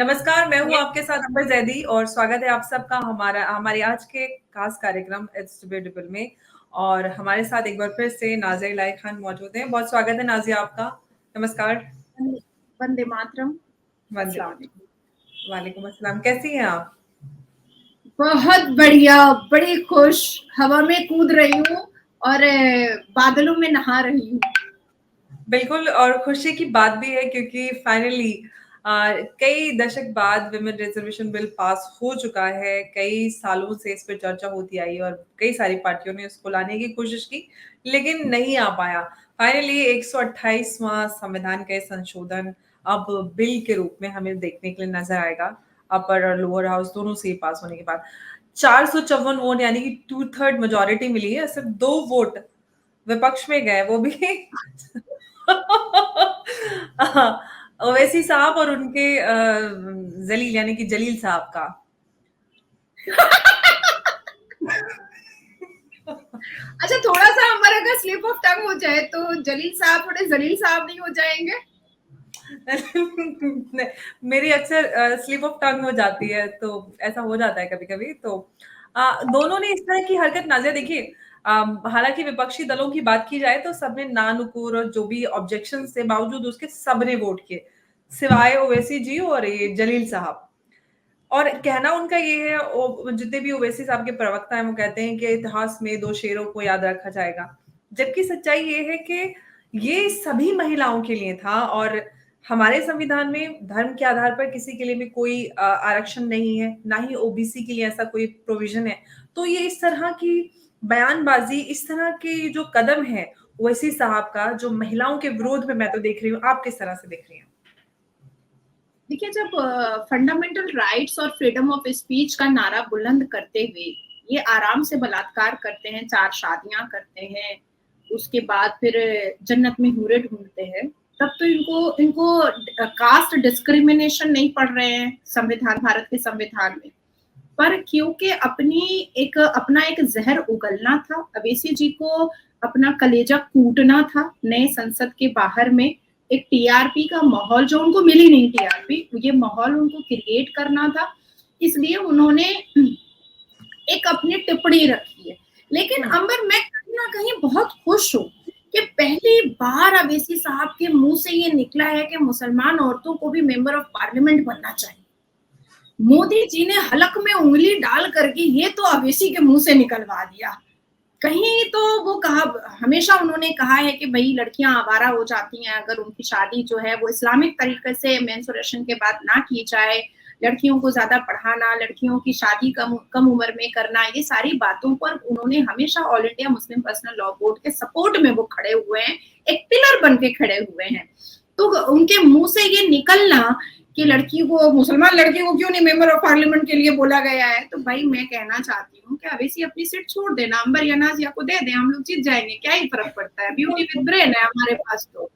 नमस्कार, मैं हूँ आपके साथ अंबर जैदी और स्वागत है आप सबका हमारे आज के खास कार्यक्रम इट्स डिबेटेबल में। और हमारे साथ एक बार फिर से नाज़िया इलाही खान मौजूद हैं। बहुत स्वागत है नाज़िया आपका। नमस्कार। वंदे मातरम। वंदे मातरम। वालेकुम अस्सलाम। कैसी हैं आप? बहुत बढ़िया, बड़ी खुश, हवा में कूद रही हूँ और बादलों में नहा रही हूँ। बिल्कुल, और खुशी की बात भी है क्योंकि फाइनली कई दशक बाद विमेन रिजर्वेशन बिल पास हो चुका है। कई सालों से इस पे चर्चा होती आई और कई सारी पार्टियों ने उसको लाने की कोशिश की, लेकिन नहीं आ पाया। फाइनली 128वां संविधान का संशोधन अब बिल के रूप में हमें देखने के लिए नजर आएगा। अपर और लोअर हाउस दोनों से पास होने के बाद 454 वोट यानी कि 2/3 मेजोरिटी मिली है। सिर्फ 2 वोट विपक्ष में गए, वो भी ओवैसी साहब और उनके जलील यानी कि जलील साहब का। अच्छा, थोड़ा सा हमारा अगर स्लिप ऑफ टंग हो जाए तो जलील साहब थोड़े जलील साहब नहीं हो जाएंगे? मेरी अक्सर स्लिप ऑफ टंग हो जाती है, तो ऐसा हो जाता है कभी कभी। तो दोनों ने इस तरह की हरकत नाज़िया देखिए, हालांकि विपक्षी दलों की बात की जाए तो सबने ना नुकुर और जो भी ऑब्जेक्शन थे बावजूद उसके सबने वोट किए, सिवाय ओवैसी जी और ये जलील साहब। और कहना उनका ये है, जितने भी ओवैसी साहब के प्रवक्ता हैं वो कहते हैं कि इतिहास में 2 शेरों को याद रखा जाएगा, जबकि सच्चाई ये है कि ये सभी महिलाओं के लिए था। और हमारे संविधान में धर्म के आधार पर किसी के लिए भी कोई आरक्षण नहीं है, ना ही ओबीसी के लिए ऐसा कोई प्रोविजन है। तो ये इस तरह की बयानबाजी, इस तरह के जो कदम है ओवैसी साहब का, जो महिलाओं के विरोध में मैं तो देख रही हूँ। आप किस तरह से देख रही हैं? देखिए, जब फंडामेंटल राइट्स और फ्रीडम ऑफ स्पीच का नारा बुलंद करते हुए ये आराम से बलात्कार करते हैं, 4 शादियां करते हैं, उसके बाद फिर जन्नत में हूरे ढूंढते हैं, तब तो इनको इनको कास्ट डिस्क्रिमिनेशन नहीं पढ़ रहे हैं संविधान, भारत के संविधान में। पर क्योंकि अपना एक जहर उगलना था, अवेसी जी को अपना कलेजा कूटना था नए संसद के बाहर में, एक टीआरपी का माहौल जो उनको मिली नहीं, टीआरपी ये माहौल उनको क्रिएट करना था, इसलिए उन्होंने एक अपनी टिप्पणी रखी है। लेकिन अंबर, मैं कहीं ना कहीं बहुत खुश हूँ कि पहली बार अवेसी साहब के मुंह से ये निकला है कि मुसलमान औरतों को भी मेंबर ऑफ पार्लियामेंट बनना चाहिए। मोदी जी ने हलक में उंगली डाल करके ये तो अवेसी के मुंह से निकलवा दिया। कहीं तो वो कहा, हमेशा उन्होंने कहा है कि भाई लड़कियां आवारा हो जाती हैं अगर उनकी शादी जो है वो इस्लामिक तरीके से मेंस्ट्रुएशन के बाद ना की जाए, लड़कियों को ज्यादा पढ़ाना, लड़कियों की शादी कम उम्र में करना, ये सारी बातों पर उन्होंने हमेशा all India Muslim personal law board के सपोर्ट में वो खड़े हुए हैं, एक पिलर बन के खड़े हुए हैं। तो उनके मुंह से ये निकलना कि लड़की को, मुसलमान लड़की को क्यों नहीं मेंबर ऑफ पार्लियामेंट के लिए बोला गया है, तो भाई मैं कहना चाहती हूँ कि अवेसी अपनी सीट छोड़ देना, अंबर या नाज़िया को दे दे, हम लोग जीत जाएंगे, क्या ही फर्क पड़ता है, ब्यूटी विद ब्रेन है हमारे पास। तो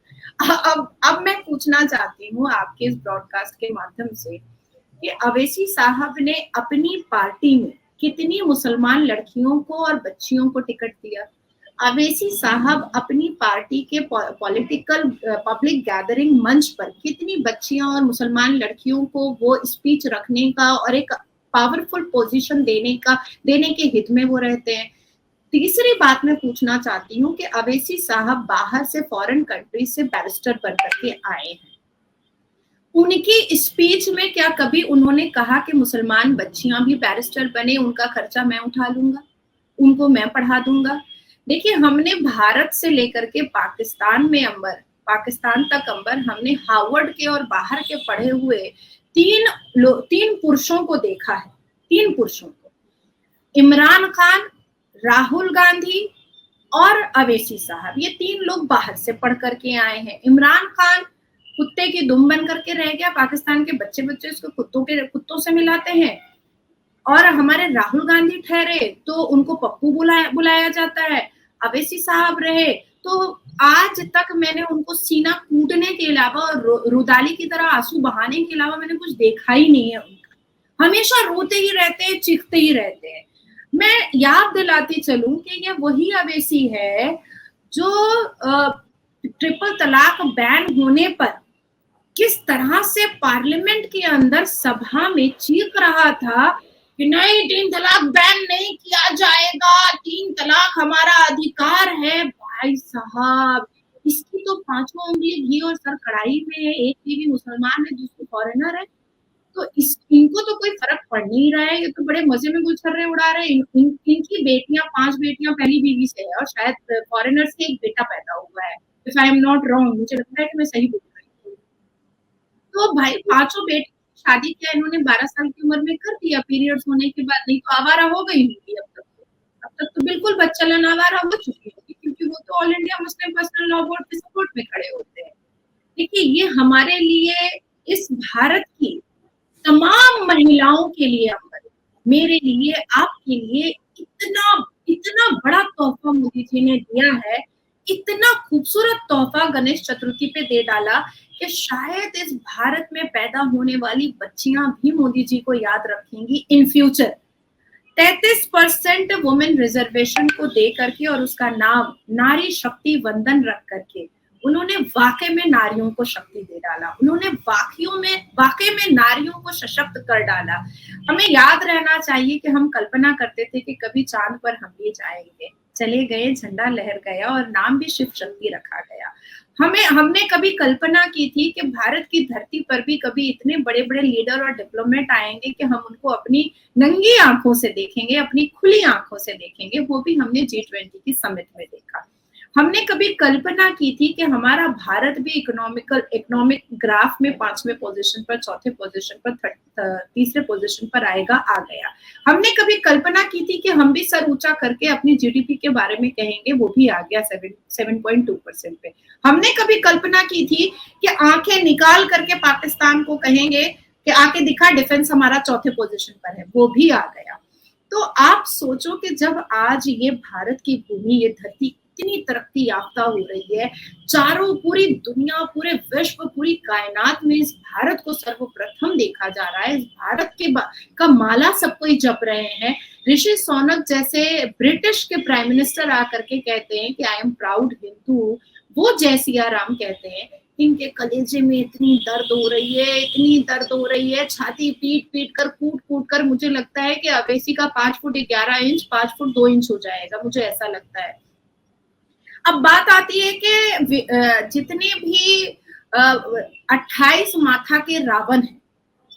अब मैं पूछना चाहती हूँ आपके इस ब्रॉडकास्ट के माध्यम से कि अवेसी साहब ने अपनी पार्टी में कितनी मुसलमान लड़कियों को और बच्चियों को टिकट दिया? अवेसी साहब अपनी पार्टी के पॉलिटिकल पब्लिक गैदरिंग मंच पर कितनी बच्चियां और मुसलमान लड़कियों को वो स्पीच रखने का और एक पावरफुल पोजीशन देने के हित में वो रहते हैं। तीसरी बात मैं पूछना चाहती हूँ कि अवेसी साहब बाहर से, फॉरेन कंट्री से बैरिस्टर बन करके आए हैं, उनकी स्पीच में क्या कभी उन्होंने कहा कि मुसलमान बच्चियां भी बैरिस्टर बने, उनका खर्चा मैं उठा लूंगा, उनको मैं पढ़ा दूंगा? देखिए, हमने भारत से लेकर के पाकिस्तान तक अंबर, हमने हार्वर्ड के और बाहर के पढ़े हुए तीन पुरुषों को देखा है, 3 पुरुषों को, इमरान खान, राहुल गांधी और अवेसी साहब, ये 3 लोग बाहर से पढ़ करके आए हैं। इमरान खान कुत्ते की दुम बन करके रह गया, पाकिस्तान के बच्चे इसको कुत्तों से मिलाते हैं, और हमारे राहुल गांधी ठहरे तो उनको पप्पू बुलाया जाता है। अवेसी साहब रहे तो आज तक मैंने उनको सीना कूटने के अलावा और रुदाली की तरह आंसू बहाने के अलावा मैंने कुछ देखा ही नहीं है उनका। हमेशा रोते ही रहते हैं, चीखते ही रहते हैं। मैं याद दिलाती चलूं कि ये वही अवेसी है जो ट्रिपल तलाक बैन होने पर किस तरह से पार्लियामेंट के अंदर सभा में चीख रहा था कि नहीं, 3 तलाक बैन नहीं किया जाएगा, 3 तलाक हमारा अधिकार है। भाई साहब, इसकी तो पांचों उंगली घी और सर कढ़ाई में है। एक बीवी मुसलमान है, दूसरी फॉरेनर है, तो इनको तो कोई फर्क पड़ नहीं रहा है। ये तो बड़े मजे में गुलछर्रे उड़ा रहे हैं। इनकी बेटियां, 5 बेटियां पहली बीवी से है और शायद फॉरेनर से एक बेटा पैदा हुआ है, if I am not wrong. मुझे लगता है कि मैं सही बोल रही हूँ। तो भाई पांचों बेटी शादी किया इन्होंने 12 साल की उम्र में कर दिया, पीरियड्स होने के बाद। नहीं तो आवारा हो गई होगी अब तक तो बिल्कुल बच्चा आवारा हो चुकी होगी, क्योंकि वो तो all India Muslim personal law board के सपोर्ट में खड़े होते हैं। देखिए, ये हमारे लिए, इस भारत की तमाम महिलाओं के लिए, मेरे लिए, आपके लिए इतना इतना बड़ा तोहफा मोदी जी ने दिया है, इतना खूबसूरत तोहफा गणेश चतुर्थी पे दे डाला कि शायद इस भारत में पैदा होने वाली बच्चियां भी मोदी जी को याद रखेंगी इन फ्यूचर। 33% वुमेन रिजर्वेशन को दे करके और उसका नाम नारी शक्ति वंदन रख करके उन्होंने वाकई में नारियों को शक्ति दे डाला। उन्होंने वाकई में नारियों को सशक्त कर डाला। हमें याद रहना चाहिए कि हम कल्पना करते थे कि कभी चांद पर हम भी जाएंगे, चले गए, झंडा लहर गया और नाम भी शिव शक्ति रखा गया। हमने कभी कल्पना की थी कि भारत की धरती पर भी कभी इतने बड़े बड़े लीडर और डिप्लोमेट आएंगे कि हम उनको अपनी नंगी आंखों से देखेंगे, अपनी खुली आंखों से देखेंगे। वो भी हमने G20 की समिट में देखा। हमने कभी कल्पना की थी कि हमारा भारत भी इकोनॉमिक ग्राफ में 5वें पोजीशन पर, 4थे पोजीशन पर, 3रे पोजीशन पर आएगा, आ गया। हमने कभी कल्पना की थी कि हम भी सर ऊंचा करके अपनी जीडीपी के बारे में कहेंगे, वो भी आ गया 7.2% पे। हमने कभी कल्पना की थी कि आंखें निकाल करके पाकिस्तान को कहेंगे कि आके दिखा, डिफेंस हमारा 4थे पोजीशन पर है, वो भी आ गया। तो आप सोचो कि जब आज ये भारत की भूमि, ये धरती इतनी तरक्की याफ्ता हो रही है, चारों, पूरी दुनिया, पूरे विश्व, पूरी कायनात में इस भारत को सर्वप्रथम देखा जा रहा है। इस भारत का माला सब कोई जप रहे हैं। ऋषि सोनक जैसे ब्रिटिश के प्राइम मिनिस्टर आकर के कहते हैं कि आई एम प्राउड हिंदू, वो जय सिया राम कहते हैं। इनके कलेजे में इतनी दर्द हो रही है, इतनी दर्द हो रही है, छाती पीट पीट कर, कूट कूट कर, मुझे लगता है कि अवेसी का 5 फुट 11 इंच 5 फुट 2 इंच हो जाएगा, मुझे ऐसा लगता है। अब बात आती है कि जितने भी 28 माथा के रावण हैं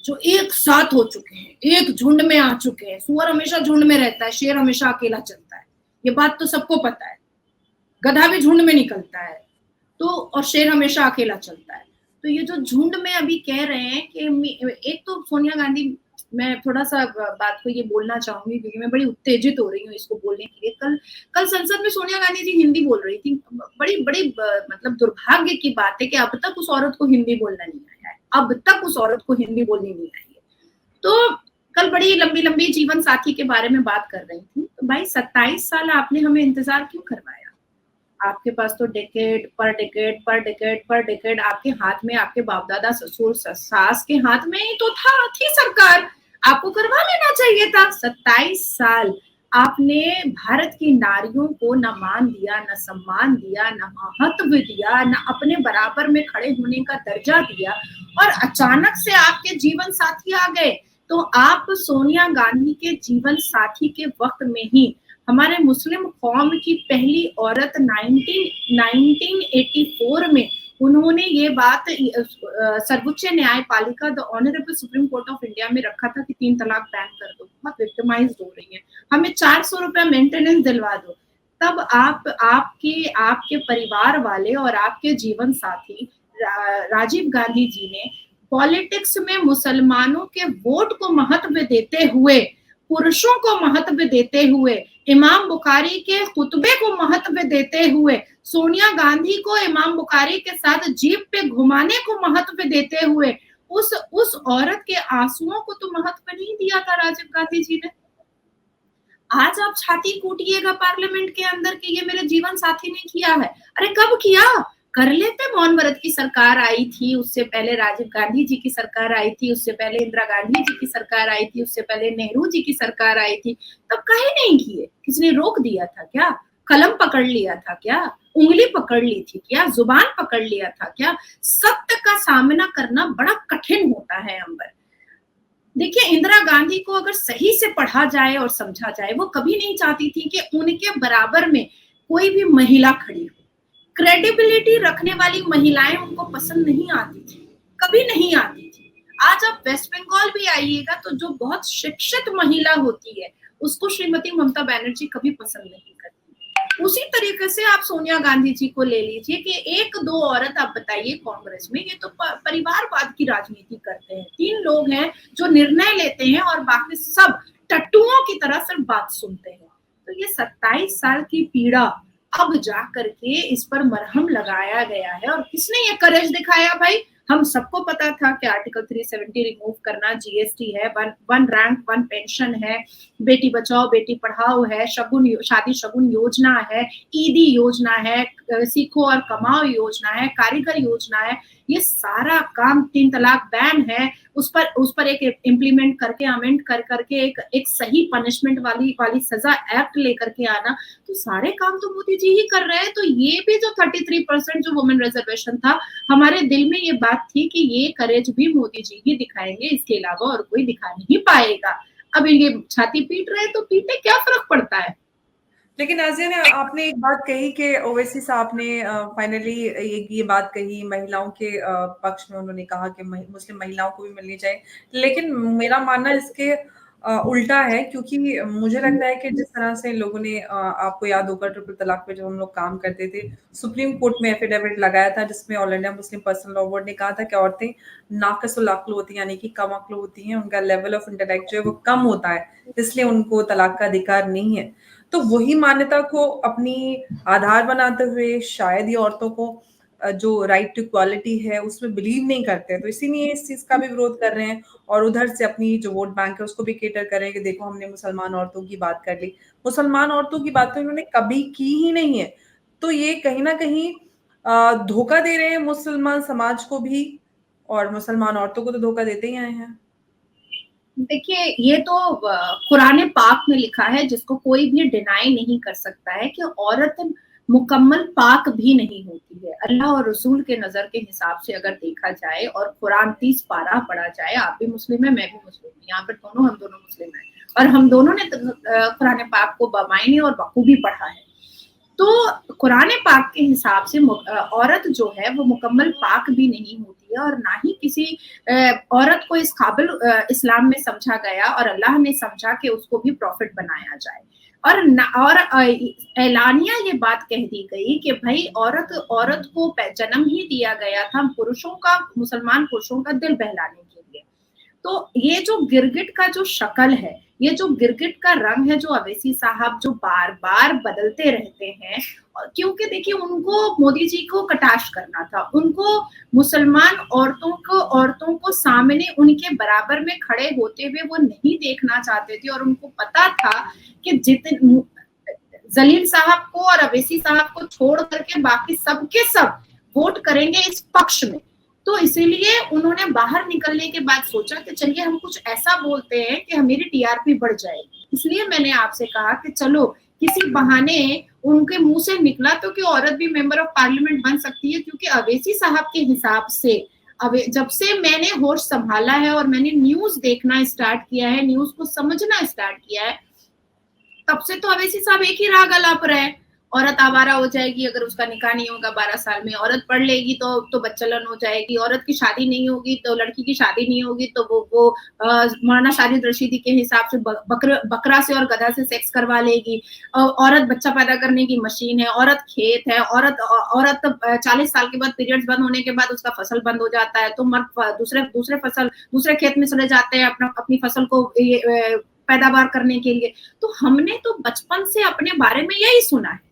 जो एक साथ हो चुके हैं, एक झुंड में आ चुके हैं। सुअर हमेशा झुंड में रहता है, शेर हमेशा अकेला चलता है, ये बात तो सबको पता है। गधा भी झुंड में निकलता है, तो और शेर हमेशा अकेला चलता है। तो ये जो झुंड में अभी कह रहे हैं कि एक तो सोनिया गांधी, मैं थोड़ा सा बात को ये बोलना चाहूंगी क्योंकि मैं बड़ी उत्तेजित हो रही हूँ इसको बोलने के लिए। कल संसद में सोनिया गांधी जी हिंदी बोल रही थी। बड़ी बड़ी मतलब दुर्भाग्य की बात है कि अब तक उस औरत को हिंदी बोलना नहीं आया है, अब तक उस औरत को हिंदी बोलनी नहीं आई है। तो कल बड़ी लंबी लंबी जीवन साथी के बारे में बात कर रही थी। तो भाई 27 साल आपने हमें इंतजार क्यों करवाया? आपके पास तो डेकेड पर डेकेड पर डेकेड पर डेकेड आपके हाथ में, आपके बाप दादा ससुर सास के हाथ में ही तो थी सरकार, आपको करवा लेना चाहिए था। 27 साल आपने भारत की नारियों को न मान दिया, न सम्मान दिया, न महत्व दिया, न अपने बराबर में खड़े होने का दर्जा दिया, और अचानक से आपके जीवन साथी आ गए। तो आप सोनिया गांधी के जीवन साथी के वक्त में ही हमारे मुस्लिम कौम की पहली औरत 1984 में उन्होंने ये बात सर्वोच्च न्यायपालिका, the honourable supreme court of India में रखा था कि 3 तलाक बैन कर दो, बहुत विक्टिमाइज्ड हो रही है, हमें 400 रुपया मेंटेनेंस दिलवा दो। तब आपके परिवार वाले और आपके जीवन साथी राजीव गांधी जी ने पॉलिटिक्स में मुसलमानों के वोट को महत्व देते हुए, पुरुषों को महत्व देते हुए, इमाम बुखारी के खुतबे को महत्व देते हुए, सोनिया गांधी को इमाम बुखारी के साथ जीप पे घुमाने को महत्व देते हुए उस औरत के आंसुओं को तो महत्व नहीं दिया था राजीव गांधी जी ने। आज आप छाती कूटिएगा पार्लियामेंट के अंदर कि ये मेरे जीवन साथी ने किया है। अरे कब किया? कर लेते। मौन व्रत की सरकार आई थी, उससे पहले राजीव गांधी जी की सरकार आई थी, उससे पहले इंदिरा गांधी जी की सरकार आई थी, उससे पहले नेहरू जी की सरकार आई थी, तब काहे नहीं किए? किसने रोक दिया था क्या? कलम पकड़ लिया था क्या? उंगली पकड़ ली थी क्या, जुबान पकड़ लिया था क्या? सत्य का सामना करना बड़ा कठिन होता है अंबर। देखिए, इंदिरा गांधी को अगर सही से पढ़ा जाए और समझा जाए, वो कभी नहीं चाहती थी कि उनके बराबर में कोई भी महिला खड़ी हो। क्रेडिबिलिटी रखने वाली महिलाएं उनको पसंद नहीं आती थी, कभी नहीं आती थी। आज आप वेस्ट बंगाल भी आइएगा तो जो बहुत शिक्षित महिला होती है, उसको श्रीमती ममता बनर्जी कभी पसंद नहीं करती। उसी तरीके से आप सोनिया गांधी जी को ले लीजिए कि एक दो औरत आप बताइए कांग्रेस में, ये तो परिवारवाद की राजनीति करते हैं। 3 लोग हैं जो निर्णय लेते हैं और बाकी सब टट्टुओं की तरह सिर्फ बात सुनते हैं। तो ये 27 साल की पीड़ा अब जा करके इस पर मरहम लगाया गया है। और किसने ये करेज दिखाया भाई? हम सबको पता था कि आर्टिकल 370 रिमूव करना, जीएसटी है, वन रैंक वन पेंशन है, बेटी बचाओ बेटी पढ़ाओ है, शादी शगुन योजना है, ईदी योजना है, सीखो और कमाओ योजना है, कारीगर योजना है। ये सारा काम, 3 तलाक बैन है, उस पर एक इम्प्लीमेंट करके, अमेंड कर करके एक सही पनिशमेंट वाली सजा एक्ट लेकर के आना, तो सारे काम तो मोदी जी ही कर रहे हैं। तो ये भी जो 33% जो वुमेन रिजर्वेशन था, हमारे दिल में ये बात थी कि ये करेज भी मोदी जी ही दिखाएंगे, इसके अलावा और कोई दिखा नहीं पाएगा। अब ये छाती पीट रहे तो पीटे, क्या फर्क पड़ता है? लेकिन नाज़िया ने आपने एक बात कही कि ओवैसी साहब ने फाइनली ये बात कही महिलाओं के पक्ष में, उन्होंने कहा कि मुस्लिम महिलाओं को भी मिलनी चाहिए। लेकिन मेरा मानना इसके उल्टा है, क्योंकि मुझे लगता है कि जिस तरह से लोगों ने आपको याद होगा ट्रिपल तलाक पे जब हम लोग काम करते थे, सुप्रीम कोर्ट में एफिडेविट लगाया था जिसमें all India Muslim personal law board ने कहा था कि औरतें नाक़िसुल अक्ल होती हैं, यानी कि कम अक्ल होती हैं, उनका लेवल ऑफ इंटेलेक्ट जो है वो कम होता है, इसलिए उनको तलाक का अधिकार नहीं है। तो वही मान्यता को अपनी आधार बनाते हुए शायद ये औरतों को जो राइट टू इक्वालिटी है उसमें बिलीव नहीं करते हैं, तो इसीलिए इस चीज का भी विरोध कर रहे हैं और उधर से अपनी जो वोट बैंक है उसको भी केटर कर रहे हैं कि देखो हमने मुसलमान औरतों की बात कर ली। मुसलमान औरतों की बात तो इन्होंने कभी की ही नहीं है। तो ये कहीं ना कहीं धोखा दे रहे हैं मुसलमान समाज को भी, और मुसलमान औरतों को तो धोखा देते ही आए हैं। देखिए, ये तो कुरान पाक में लिखा है, जिसको कोई भी डिनाई नहीं कर सकता है कि औरत मुकम्मल पाक भी नहीं होती है। अल्लाह और रसूल के नजर के हिसाब से अगर देखा जाए और कुरान 30 पारा पढ़ा जाए, आप भी मुस्लिम है, मैं भी मुस्लिम हूँ, यहाँ पर हम दोनों मुस्लिम हैं और हम दोनों ने कुरान पाक को बमायने और बखूबी पढ़ा है। तो कुरान पाक के हिसाब से औरत जो है वो मुकम्मल पाक भी नहीं होती है और ना ही किसी औरत को इस काबिल इस्लाम में समझा गया और अल्लाह ने समझा कि उसको भी प्रॉफिट बनाया जाए। और ऐलानिया ये बात कह दी गई कि भाई औरत को जन्म ही दिया गया था पुरुषों का, मुसलमान पुरुषों का दिल बहलाने के लिए। तो ये जो गिरगिट का जो शक्ल है, ये जो गिरगिट का रंग है, जो अवैसी साहब जो बार बार बदलते रहते हैं, क्योंकि देखिए उनको मोदी जी को कटाक्ष करना था, उनको मुसलमान औरतों को सामने उनके बराबर में खड़े होते हुए वो नहीं देखना चाहते थे और उनको पता था कि जितने जलील साहब को और अवैसी साहब को छोड़ करके बाकी सबके सब वोट करेंगे इस पक्ष में। तो इसीलिए उन्होंने बाहर निकलने के बाद सोचा कि चलिए हम कुछ ऐसा बोलते हैं कि हमारी टीआरपी बढ़ जाएगी। इसलिए मैंने आपसे कहा कि चलो किसी बहाने उनके मुंह से निकला तो कि औरत भी मेंबर ऑफ पार्लियामेंट बन सकती है, क्योंकि अवैसी साहब के हिसाब से जब से मैंने होश संभाला है और मैंने न्यूज देखना स्टार्ट किया है, न्यूज को समझना स्टार्ट किया है, तब से तो अवैसी साहब एक ही राग अलाप रहे हैं। औरत आवारा हो जाएगी अगर उसका निकाह नहीं होगा 12 साल में, औरत पढ़ लेगी तो बच्चलन हो जाएगी, औरत की शादी नहीं होगी तो लड़की की शादी नहीं होगी तो वो मौलाना शाहिद रशीदी के हिसाब से बकरा से और गधा से सेक्स करवा लेगी, औरत बच्चा पैदा करने की मशीन है, औरत खेत है, औरत 40 साल के बाद पीरियड्स बंद होने के बाद उसका फसल बंद हो जाता है तो मर्द दूसरे खेत में चले जाते हैं अपनी फसल को पैदावार करने के लिए। तो हमने तो बचपन से अपने बारे में यही सुना है।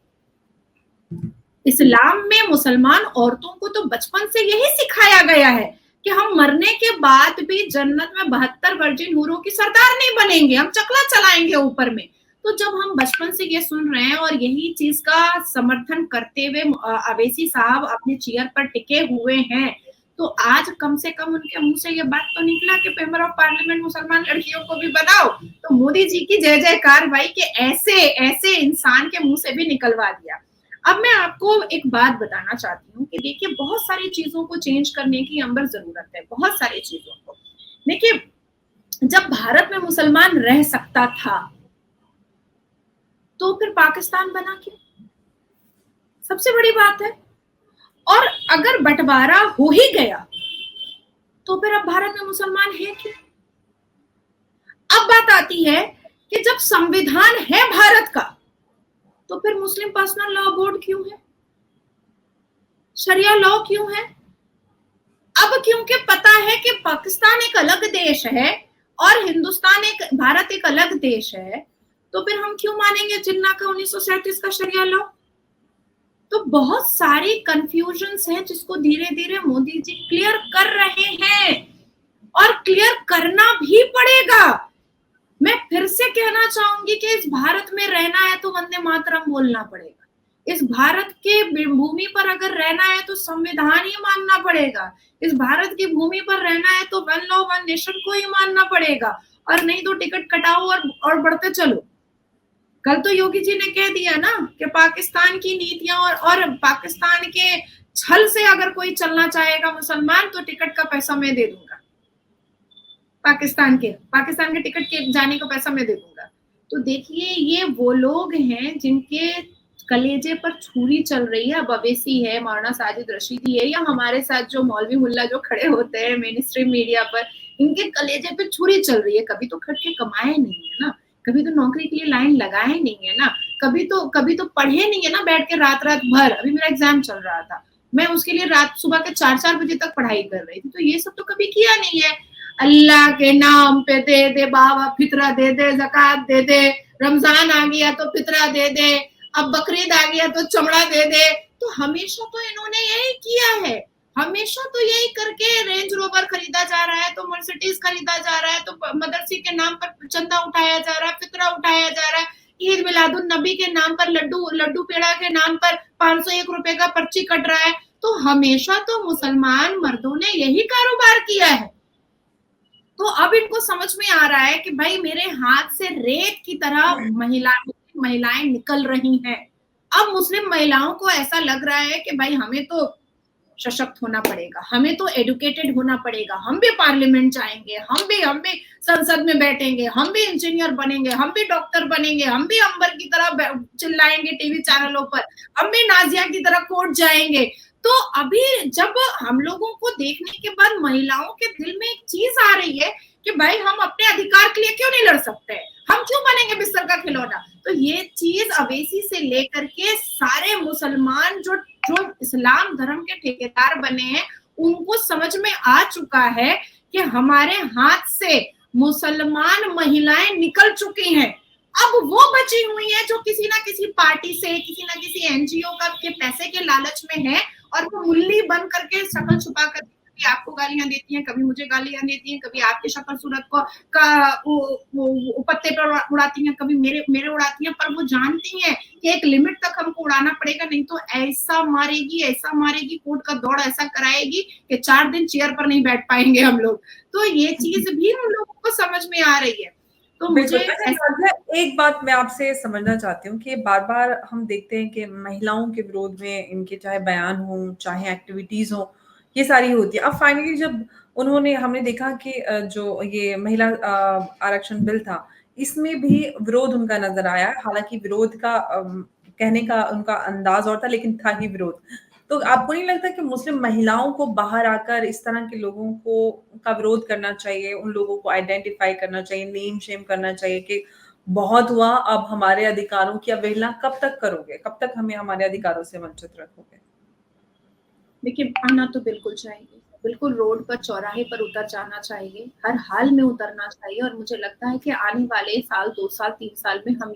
इस्लाम में मुसलमान औरतों को तो बचपन से यही सिखाया गया है कि हम मरने के बाद भी जन्नत में 72 वर्जिन हूरों की सरदार नहीं बनेंगे, हम चकला चलाएंगे ऊपर में। तो जब हम बचपन से ये सुन रहे हैं और यही चीज का समर्थन करते हुए अवैसी साहब अपने चेयर पर टिके हुए हैं, तो आज कम से कम उनके मुंह से ये बात तो निकला कि मेंबर ऑफ पार्लियामेंट मुसलमान लड़कियों को भी बनाओ, तो मोदी जी की जय जयकार भाई कि ऐसे इंसान के मुंह से भी निकलवा दिया। अब मैं आपको आपको एक बात बताना चाहती हूँ कि देखिए बहुत सारी चीजों को चेंज करने की अंबर जरूरत है, बहुत सारी चीजों को। देखिए जब भारत में मुसलमान रह सकता था तो फिर पाकिस्तान बना क्यों? सबसे बड़ी बात है। और अगर बंटवारा हो ही गया तो फिर अब भारत में मुसलमान है क्यों? अब बात आती है कि जब संविधान है भारत का तो फिर मुस्लिम पर्सनल लॉ बोर्ड क्यों है, शरिया लॉ क्यों है? अब क्योंकि पता है कि पाकिस्तान एक अलग देश है और हिंदुस्तान भारत एक अलग देश है, तो फिर हम क्यों मानेंगे जिन्ना का 1937 का शरिया लॉ? तो बहुत सारी कंफ्यूजन्स हैं जिसको धीरे धीरे मोदी जी क्लियर कर रहे हैं और क्लियर करना भी पड़ेगा। मैं फिर से कहना चाहूंगी कि इस भारत में रहना है तो वंदे मातरम बोलना पड़ेगा। इस भारत के भूमि पर अगर रहना है तो संविधान ही मानना पड़ेगा। इस भारत की भूमि पर रहना है तो वन लॉ वन नेशन को ही मानना पड़ेगा, और नहीं तो टिकट कटाओ और बढ़ते चलो। कल तो योगी जी ने कह दिया ना कि पाकिस्तान की नीतियां और पाकिस्तान के छल से अगर कोई चलना चाहेगा मुसलमान तो टिकट का पैसा मैं दे दूंगा, पाकिस्तान के टिकट के जाने का पैसा मैं दे दूंगा। तो देखिए ये वो लोग हैं जिनके कलेजे पर छुरी चल रही है। अब अवैसी है, मौलाना साजिद रशीदी है, या हमारे साथ जो मौलवी मुल्ला जो खड़े होते हैं मेन स्ट्रीम मीडिया पर, इनके कलेजे पे छुरी चल रही है। कभी तो खट के कमाए नहीं है ना, कभी तो नौकरी के लिए लाइन लगाए नहीं है ना, कभी तो पढ़े नहीं है ना बैठ के रात भर। अभी मेरा एग्जाम चल रहा था, मैं उसके लिए रात सुबह के 4-4 बजे तक पढ़ाई कर रही थी। तो ये सब तो कभी किया नहीं है। अल्लाह के नाम पे दे दे बाबा, फितरा दे दे, ज़कात दे दे, रमजान आ गया तो फितरा दे दे, अब बकरीद आ गया तो चमड़ा दे दे। तो हमेशा तो इन्होंने यही किया है, हमेशा तो यही करके रेंज रोवर खरीदा जा रहा है, तो मर्सिडीज खरीदा जा रहा है, तो मदरसे के नाम पर चंदा उठाया जा रहा है, फितरा उठाया जा रहा है, ईद मिलादुन नबी के नाम पर लड्डू पेड़ा के नाम पर 501 रुपए का पर्ची कट रहा है। तो हमेशा तो मुसलमान मर्दों ने यही कारोबार किया है। तो अब इनको समझ में आ रहा है कि भाई मेरे हाथ से रेत की तरह महिलाएं निकल रही हैं। अब मुस्लिम महिलाओं को ऐसा लग रहा है कि भाई हमें तो सशक्त होना पड़ेगा, हमें तो एडुकेटेड होना पड़ेगा, हम भी पार्लियामेंट जाएंगे, हम भी संसद में बैठेंगे, हम भी इंजीनियर बनेंगे, हम भी डॉक्टर बनेंगे, हम भी अंबर की तरह चिल्लाएंगे टीवी चैनलों पर, हम भी नाजिया की तरह कोर्ट जाएंगे। तो अभी जब हम लोगों को देखने के बाद महिलाओं के दिल में एक चीज आ रही है कि भाई हम अपने अधिकार के लिए क्यों नहीं लड़ सकते, हम क्यों बनेंगे बिस्तर का खिलौना। तो ये चीज अवैसी से लेकर के सारे मुसलमान जो इस्लाम धर्म के ठेकेदार बने हैं उनको समझ में आ चुका है कि हमारे हाथ से मुसलमान महिलाएं निकल चुकी हैं। अब वो बची हुई है जो किसी ना किसी पार्टी से, किसी ना किसी एनजीओ का के पैसे के लालच में है, और वो मुल्ली बन करके शक्ल छुपा कर कभी आपको गालियां देती हैं, कभी मुझे गालियां देती हैं, कभी आपकी शक्ल सूरत को वो पत्ते पर उड़ाती हैं, कभी मेरे उड़ाती हैं। पर वो जानती हैं कि एक लिमिट तक हमको उड़ाना पड़ेगा, नहीं तो ऐसा मारेगी कोर्ट का दौड़ ऐसा कराएगी कि 4 दिन चेयर पर नहीं बैठ पाएंगे हम लोग। तो ये चीज भी उन लोगों को समझ में आ रही है। तो मुझे एक बात मैं आपसे समझना चाहती हूँ कि बार बार हम देखते हैं कि महिलाओं के विरोध में इनके चाहे बयान हो चाहे एक्टिविटीज हो, ये सारी होती है। अब फाइनली जब हमने देखा कि जो ये महिला आरक्षण बिल था, इसमें भी विरोध उनका नजर आया। हालांकि विरोध का कहने का उनका अंदाज और था, लेकिन था ही विरोध। तो आपको नहीं लगता कि मुस्लिम महिलाओं को बाहर आकर इस तरह के लोगों को का विरोध करना चाहिए, उन लोगों को आइडेंटिफाई करना चाहिए, नेम शेम करना चाहिए कि बहुत हुआ, अब हमारे अधिकारों की अवहेलना कब तक करोगे, कब तक हमें हमारे अधिकारों से वंचित रखोगे? देखिए आना तो बिल्कुल चाहिए, बिल्कुल रोड पर चौराहे पर उतर जाना चाहिए, हर हाल में उतरना चाहिए। और मुझे लगता है कि आने वाले साल 2 साल 3 साल में हम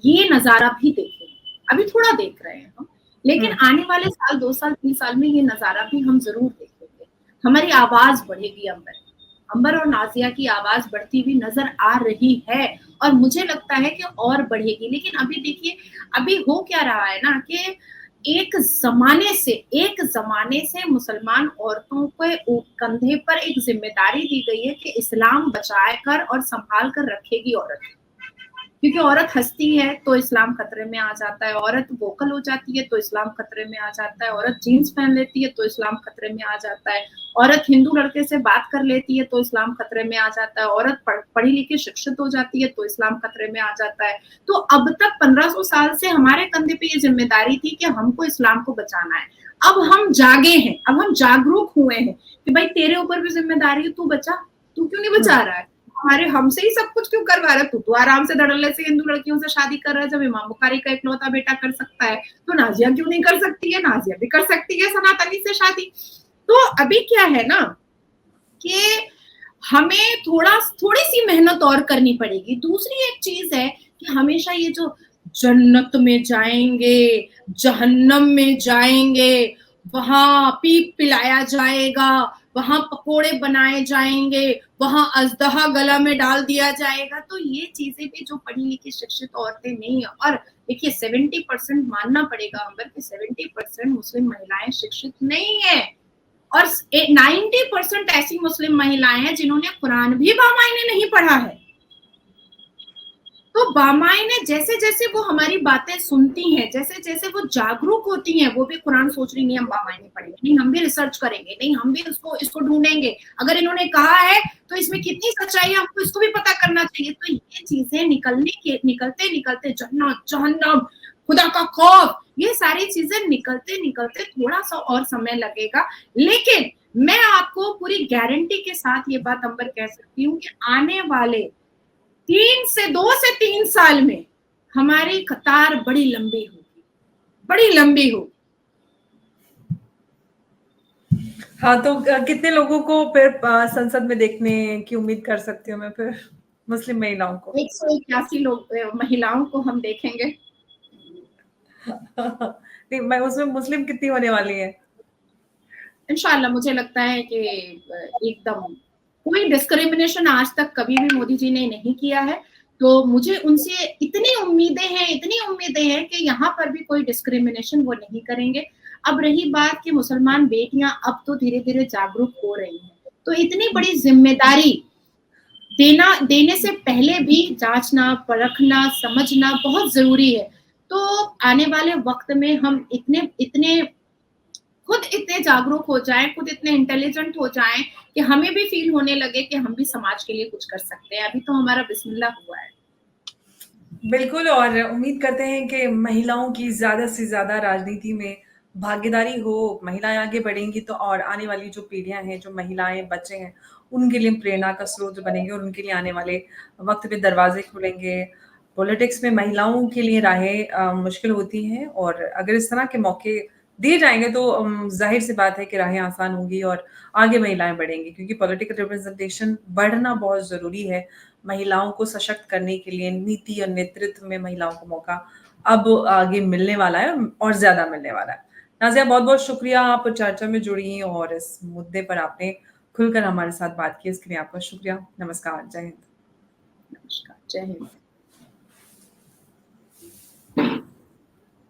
ये नजारा भी देखेंगे। अभी थोड़ा देख रहे हैं हम, लेकिन आने वाले साल 2 साल 3 साल में ये नजारा भी हम जरूर देखेंगे। हमारी आवाज बढ़ेगी, अंबर और नाजिया की आवाज बढ़ती हुई नजर आ रही है, और मुझे लगता है कि और बढ़ेगी। लेकिन अभी देखिए अभी हो क्या रहा है ना कि एक जमाने से मुसलमान औरतों के कंधे पर एक जिम्मेदारी दी गई है कि इस्लाम बचा कर और संभाल कर रखेगी औरत। क्योंकि औरत हंसती है तो इस्लाम खतरे में आ जाता है, औरत वोकल हो जाती है तो इस्लाम खतरे में आ जाता है, औरत जीन्स पहन लेती है तो इस्लाम खतरे में आ जाता है, औरत हिंदू लड़के से बात कर लेती है तो इस्लाम खतरे में आ जाता है, औरत पढ़ी लिखी शिक्षित हो जाती है तो इस्लाम खतरे में आ जाता है। तो अब तक 1500 साल से हमारे कंधे पे ये जिम्मेदारी थी कि हमको इस्लाम को बचाना है। अब हम जागे हैं, अब हम जागरूक हुए हैं कि भाई तेरे ऊपर भी जिम्मेदारी है, तू बचा, तू क्यों नहीं बचा रहा है? हमारे हमसे ही सब कुछ क्यों करवा रहा है? तू आराम से धड़ल्ले से हिंदू लड़कियों से शादी कर रहा है। जब इमाम बुखारी का इकलौता बेटा कर सकता है तो नाजिया क्यों नहीं कर सकती है? नाजिया भी कर सकती है सनातनी से शादी। तो अभी क्या है ना कि हमें थोड़ी सी मेहनत और करनी पड़ेगी। दूसरी एक चीज है कि हमेशा ये जो जन्नत में जाएंगे, जहन्नम में जाएंगे, वहां पीप पिलाया जाएगा, वहां पकोड़े बनाए जाएंगे, वहां अजदहा गला में डाल दिया जाएगा, तो ये चीजें भी जो पढ़ी लिखी शिक्षित औरतें नहीं है। और देखिए 70% मानना पड़ेगा अंबर कि 70% मुस्लिम महिलाएं शिक्षित नहीं है, और 90% ऐसी मुस्लिम महिलाएं हैं जिन्होंने कुरान भी बामायने नहीं पढ़ा है। तो बामायने जैसे जैसे वो हमारी बातें सुनती हैं, जैसे जैसे वो जागरूक होती हैं, वो भी कुरान सोच रही नहीं हम बामायने पढ़ेंगे, नहीं हम भी रिसर्च करेंगे, नहीं हम भी इसको ढूंढेंगे, अगर इन्होंने कहा है तो इसमें कितनी सच्चाई है हमको इसको भी पता करना चाहिए। तो ये चीजें निकलते निकलते जन्नत जहन्नम खुदा का खौफ, ये सारी चीजें निकलते निकलते थोड़ा सा और समय लगेगा। लेकिन मैं आपको पूरी गारंटी के साथ ये बात अंबर कह सकती हूँ कि आने वाले 2 से 3 साल में हमारी कतार बड़ी लंबी होगी, बड़ी लंबी होगी। हाँ, तो कितने लोगों को फिर संसद में देखने की उम्मीद कर सकती हूँ मैं फिर मुस्लिम महिलाओं को? 181 लोग महिलाओं को हम देखेंगे। नहीं, मैं उसमें मुस्लिम कितनी होने वाली है? इंशाल्लाह मुझे लगता है कि एकदम कोई डिस्क्रिमिनेशन आज तक कभी भी मोदी जी ने नहीं किया है, तो मुझे उनसे इतनी उम्मीदें हैं कि यहाँ पर भी कोई डिस्क्रिमिनेशन वो नहीं करेंगे। अब रही बात कि मुसलमान बेटियां अब तो धीरे धीरे जागरूक हो रही हैं, तो इतनी बड़ी जिम्मेदारी देने से पहले भी जांचना, परखना, समझना बहुत जरूरी है। तो आने वाले वक्त में हम इतने इतने खुद इतने जागरूक हो जाएं, खुद इतने इंटेलिजेंट हो जाएं कि हमें भी फील होने लगे कि हम भी समाज के लिए कुछ कर सकते हैं। अभी तो हमारा बिस्मिल्लाह हुआ है। बिल्कुल, और उम्मीद करते हैं कि महिलाओं की ज़्यादा से ज़्यादा राजनीति में भागीदारी हो, महिलाएँ आगे बढ़ेंगी तो और आने वाली जो पीढ़ियाँ हैं, जो महिलाएँ, बच्चे हैं, उनके लिए प्रेरणा का स्रोत बनेंगे और उनके लिए आने वाले वक़्त में दरवाज़े खुलेंगे। पॉलिटिक्स में महिलाओं के लिए राहें मुश्किल होती हैं और अगर इस तरह के मौके दिए जाएँगे तो ज़ाहिर-सी बात है कि राहें आसान होंगी और आगे महिलाएँ बढ़ेंगी क्योंकि पॉलिटिकल रिप्रेज़ेंटेशन बढ़ना बहुत ज़रूरी है। महिलाओं को सशक्त करने के लिए नीति और नेतृत्व में महिलाओं को मौका अब आगे मिलने वाला है और ज़्यादा मिलने वाला है। नाज़िया बहुत-बहुत शुक्रिया आप चर्चा में जुड़ी और इस मुद्दे पर आपने खुलकर हमारे साथ बात की इसके लिए आपका शुक्रिया। नमस्कार, जय हिंद। नमस्कार, जय हिंद।